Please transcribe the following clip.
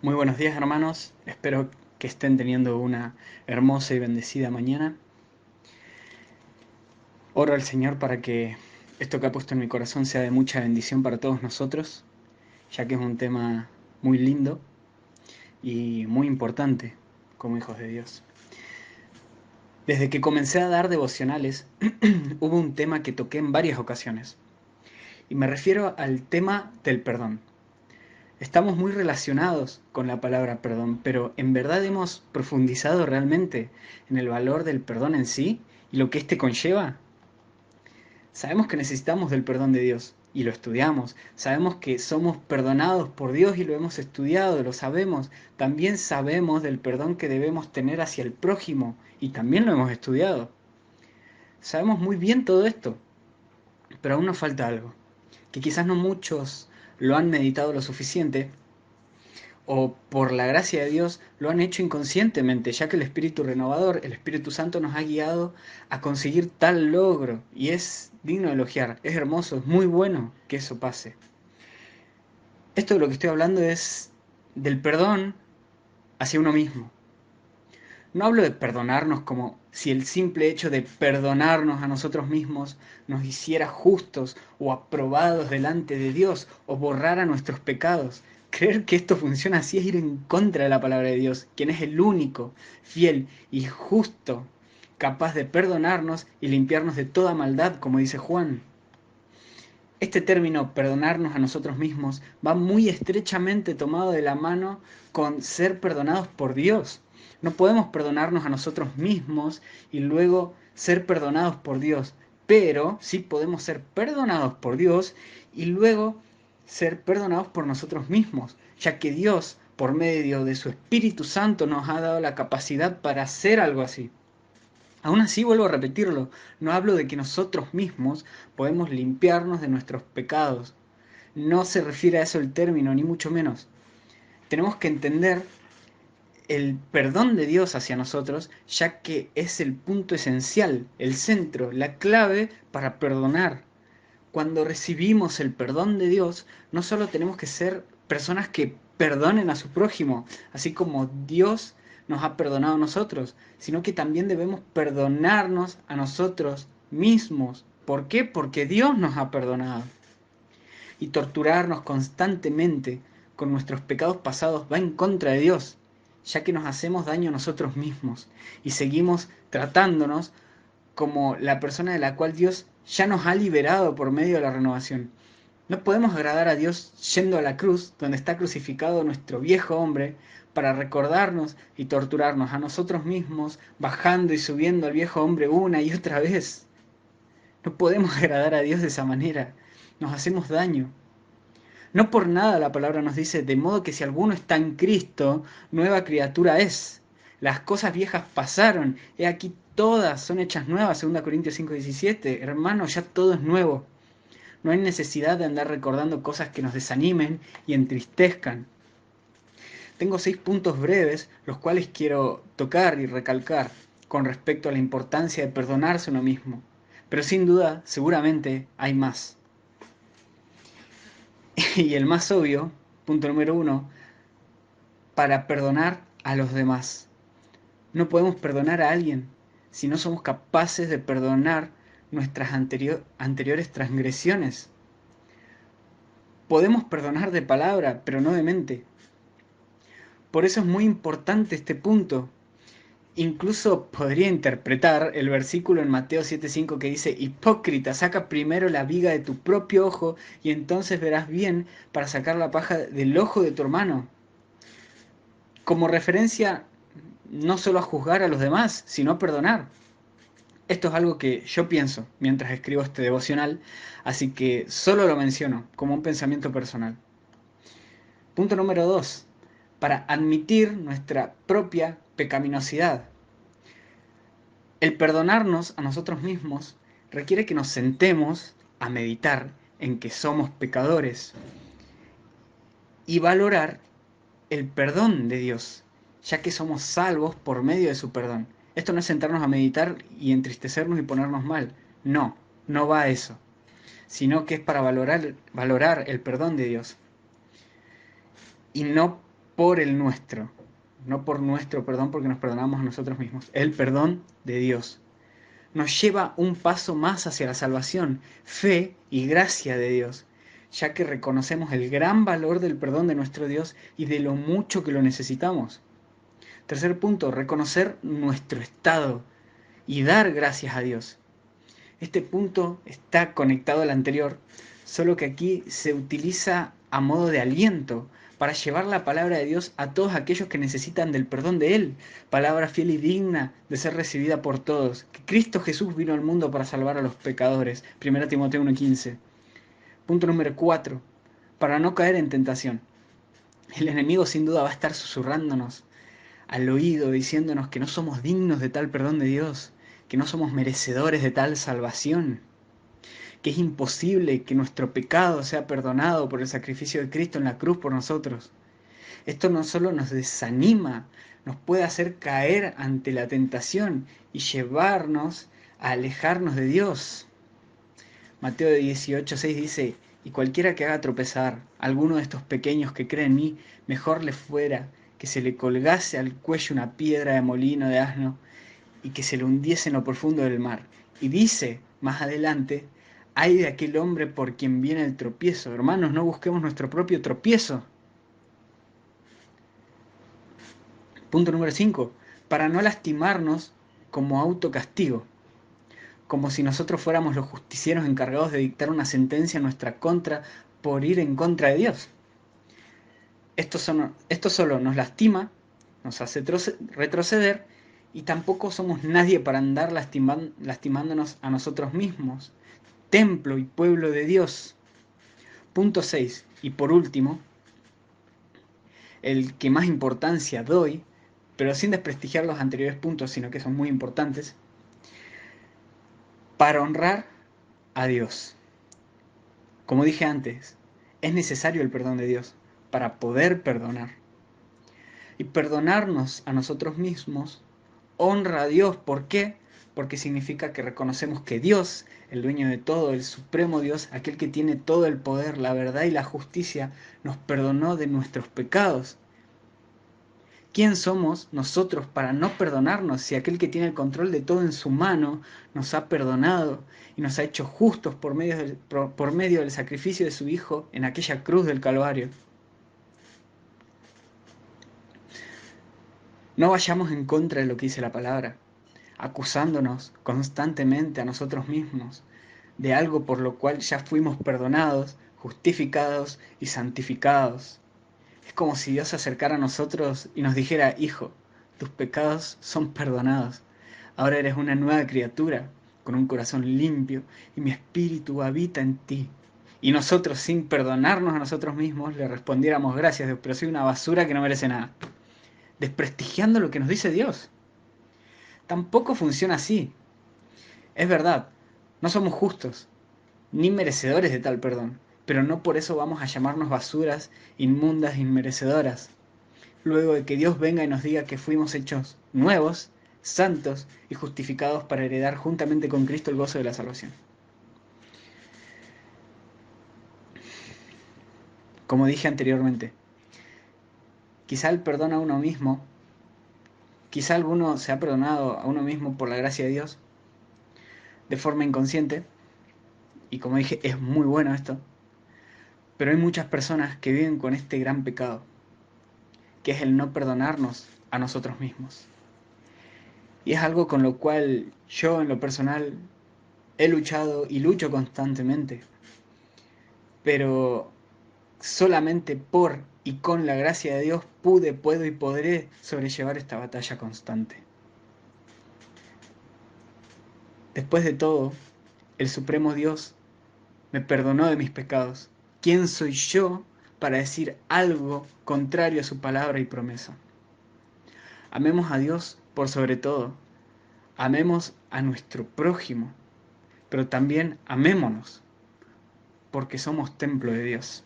Muy buenos días, hermanos. Espero que estén teniendo una hermosa y bendecida mañana. Oro al Señor para que esto que ha puesto en mi corazón sea de mucha bendición para todos nosotros, ya que es un tema muy lindo y muy importante como hijos de Dios. Desde que comencé a dar devocionales, hubo un tema que toqué en varias ocasiones, y me refiero al tema del perdón. Estamos muy relacionados con la palabra perdón, pero ¿en verdad hemos profundizado realmente en el valor del perdón en sí y lo que éste conlleva? Sabemos que necesitamos del perdón de Dios y lo estudiamos. Sabemos que somos perdonados por Dios y lo hemos estudiado, lo sabemos. También sabemos del perdón que debemos tener hacia el prójimo y también lo hemos estudiado. Sabemos muy bien todo esto, pero aún nos falta algo, que quizás no muchos lo han meditado lo suficiente o por la gracia de Dios lo han hecho inconscientemente, ya que el Espíritu renovador, el Espíritu Santo nos ha guiado a conseguir tal logro y es digno de elogiar, es hermoso, es muy bueno que eso pase. Esto de lo que estoy hablando es del perdón hacia uno mismo. No hablo de perdonarnos como si el simple hecho de perdonarnos a nosotros mismos nos hiciera justos o aprobados delante de Dios o borrara nuestros pecados. Creer que esto funciona así es ir en contra de la palabra de Dios, quien es el único, fiel y justo, capaz de perdonarnos y limpiarnos de toda maldad, como dice Juan. Este término, perdonarnos a nosotros mismos, va muy estrechamente tomado de la mano con ser perdonados por Dios. No podemos perdonarnos a nosotros mismos y luego ser perdonados por Dios, pero sí podemos ser perdonados por Dios y luego ser perdonados por nosotros mismos, ya que Dios, por medio de su Espíritu Santo, nos ha dado la capacidad para hacer algo así. Aún así, vuelvo a repetirlo, no hablo de que nosotros mismos podemos limpiarnos de nuestros pecados. No se refiere a eso el término, ni mucho menos. Tenemos que entender el perdón de Dios hacia nosotros, ya que es el punto esencial, el centro, la clave para perdonar. Cuando recibimos el perdón de Dios, no solo tenemos que ser personas que perdonen a su prójimo, así como Dios nos ha perdonado a nosotros, sino que también debemos perdonarnos a nosotros mismos. ¿Por qué? Porque Dios nos ha perdonado. Y torturarnos constantemente con nuestros pecados pasados va en contra de Dios, ya que nos hacemos daño a nosotros mismos y seguimos tratándonos como la persona de la cual Dios ya nos ha liberado por medio de la renovación. No podemos agradar a Dios yendo a la cruz, donde está crucificado nuestro viejo hombre, para recordarnos y torturarnos a nosotros mismos, bajando y subiendo al viejo hombre una y otra vez. No podemos agradar a Dios de esa manera. Nos hacemos daño. No por nada la palabra nos dice, de modo que si alguno está en Cristo, nueva criatura es. Las cosas viejas pasaron, he aquí todas son hechas nuevas, 2 Corintios 5:17. Hermano, ya todo es nuevo. No hay necesidad de andar recordando cosas que nos desanimen y entristezcan. Tengo 6 puntos breves, los cuales quiero tocar y recalcar con respecto a la importancia de perdonarse a uno mismo. Pero sin duda, seguramente hay más. Y el más obvio, punto número 1, para perdonar a los demás. No podemos perdonar a alguien si no somos capaces de perdonar nuestras anteriores transgresiones. Podemos perdonar de palabra, pero no de mente. Por eso es muy importante este punto. Incluso podría interpretar el versículo en Mateo 7:5 que dice, hipócrita, saca primero la viga de tu propio ojo y entonces verás bien para sacar la paja del ojo de tu hermano. Como referencia no solo a juzgar a los demás, sino a perdonar. Esto es algo que yo pienso mientras escribo este devocional, así que solo lo menciono como un pensamiento personal. Punto número 2. Para admitir nuestra propia pecaminosidad. El perdonarnos a nosotros mismos requiere que nos sentemos a meditar en que somos pecadores y valorar el perdón de Dios, ya que somos salvos por medio de su perdón. Esto no es sentarnos a meditar y entristecernos y ponernos mal. No, no va a eso, sino que es para valorar el perdón de Dios. Y no por el nuestro, no por nuestro perdón porque nos perdonamos a nosotros mismos, el perdón de Dios. Nos lleva un paso más hacia la salvación, fe y gracia de Dios, ya que reconocemos el gran valor del perdón de nuestro Dios y de lo mucho que lo necesitamos. Tercer punto, reconocer nuestro estado y dar gracias a Dios. Este punto está conectado al anterior, solo que aquí se utiliza a modo de aliento para llevar la palabra de Dios a todos aquellos que necesitan del perdón de Él, palabra fiel y digna de ser recibida por todos, que Cristo Jesús vino al mundo para salvar a los pecadores, 1 Timoteo 1:15. Punto número 4, para no caer en tentación. El enemigo sin duda va a estar susurrándonos al oído, diciéndonos que no somos dignos de tal perdón de Dios, que no somos merecedores de tal salvación, que es imposible que nuestro pecado sea perdonado por el sacrificio de Cristo en la cruz por nosotros. Esto no solo nos desanima, nos puede hacer caer ante la tentación y llevarnos a alejarnos de Dios. Mateo 18:6 dice, y cualquiera que haga tropezar a alguno de estos pequeños que cree en mí, mejor le fuera que se le colgase al cuello una piedra de molino de asno y que se le hundiese en lo profundo del mar. Y dice más adelante, ay de aquel hombre por quien viene el tropiezo. Hermanos, no busquemos nuestro propio tropiezo. Punto número 5. Para no lastimarnos como autocastigo, como si nosotros fuéramos los justicieros encargados de dictar una sentencia en nuestra contra por ir en contra de Dios. Esto solo nos lastima, nos hace retroceder y tampoco somos nadie para andar lastimándonos a nosotros mismos, templo y pueblo de Dios. Punto 6. Y por último, el que más importancia doy, pero sin desprestigiar los anteriores puntos, sino que son muy importantes, para honrar a Dios. Como dije antes, es necesario el perdón de Dios para poder perdonar. Y perdonarnos a nosotros mismos honra a Dios. ¿Por qué? Porque significa que reconocemos que Dios, el dueño de todo, el supremo Dios, aquel que tiene todo el poder, la verdad y la justicia, nos perdonó de nuestros pecados. ¿Quién somos nosotros para no perdonarnos si aquel que tiene el control de todo en su mano nos ha perdonado y nos ha hecho justos por medio del sacrificio de su Hijo en aquella cruz del Calvario? No vayamos en contra de lo que dice la palabra, acusándonos constantemente a nosotros mismos de algo por lo cual ya fuimos perdonados, justificados y santificados. Es como si Dios se acercara a nosotros y nos dijera, hijo, tus pecados son perdonados. Ahora eres una nueva criatura, con un corazón limpio, y mi espíritu habita en ti. Y nosotros, sin perdonarnos a nosotros mismos, le respondiéramos, gracias Dios, pero soy una basura que no merece nada. Desprestigiando lo que nos dice Dios. Tampoco funciona así. Es verdad, no somos justos, ni merecedores de tal perdón, pero no por eso vamos a llamarnos basuras, inmundas, inmerecedoras. Luego de que Dios venga y nos diga que fuimos hechos nuevos, santos y justificados para heredar juntamente con Cristo el gozo de la salvación. Como dije anteriormente, quizá el perdón a uno mismo, quizá alguno se ha perdonado a uno mismo por la gracia de Dios de forma inconsciente, y como dije, es muy bueno esto, pero hay muchas personas que viven con este gran pecado, que es el no perdonarnos a nosotros mismos. Y es algo con lo cual yo en lo personal he luchado y lucho constantemente, pero solamente por y con la gracia de Dios pude, puedo y podré sobrellevar esta batalla constante. Después de todo, el Supremo Dios me perdonó de mis pecados. ¿Quién soy yo para decir algo contrario a su palabra y promesa? Amemos a Dios por sobre todo. Amemos a nuestro prójimo, pero también amémonos, porque somos templo de Dios.